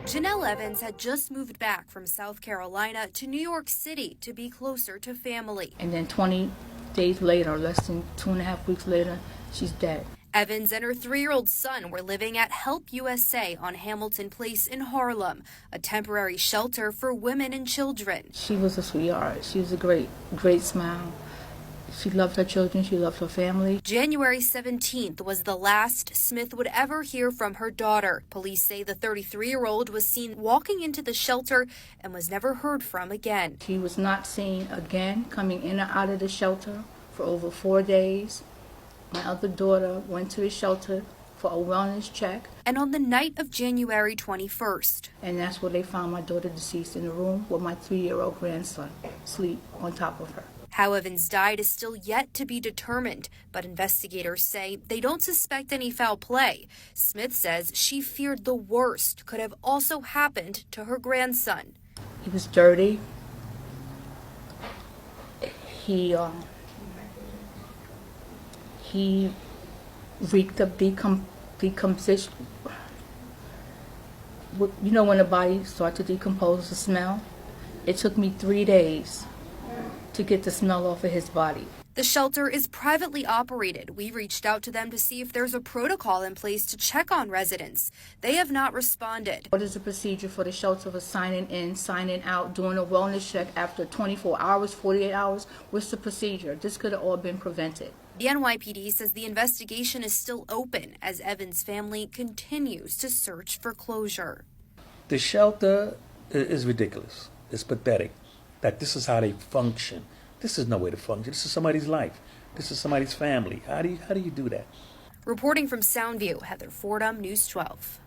Janelle Evans had just moved back from South Carolina to New York City to be closer to family. And then 20 days later, less than 2.5 weeks later, she's dead. Evans and her 3-year-old son were living at Help USA on Hamilton Place in Harlem, a temporary shelter for women and children. She was a sweetheart. She was a great smile. She loved her children. She loved her family. January 17th was the last Smith would ever hear from her daughter. Police say the 33-year-old was seen walking into the shelter and was never heard from again. She was not seen again coming in or out of the shelter for over 4 days. My other daughter went to the shelter for a wellness check. And on the night of January 21st. And that's where they found my daughter deceased in the room with my 3-year-old grandson asleep on top of her. How Evans died is still yet to be determined, but investigators say they don't suspect any foul play. Smith says she feared the worst could have also happened to her grandson. He was dirty. He reeked of decomposition. You know when the body starts to decompose, the smell? It took me 3 days to get the smell off of his body. The shelter is privately operated. We reached out to them to see if there's a protocol in place to check on residents. They have not responded. What is the procedure for the shelter for signing in, signing out, doing a wellness check after 24 hours, 48 hours? What's the procedure? This could have all been prevented. The NYPD says the investigation is still open as Evans' family continues to search for closure. The shelter is ridiculous. It's pathetic that this is how they function. This is no way to function. This is somebody's life. This is somebody's family. How do you do that? Reporting from Soundview, Heather Fordham, News 12.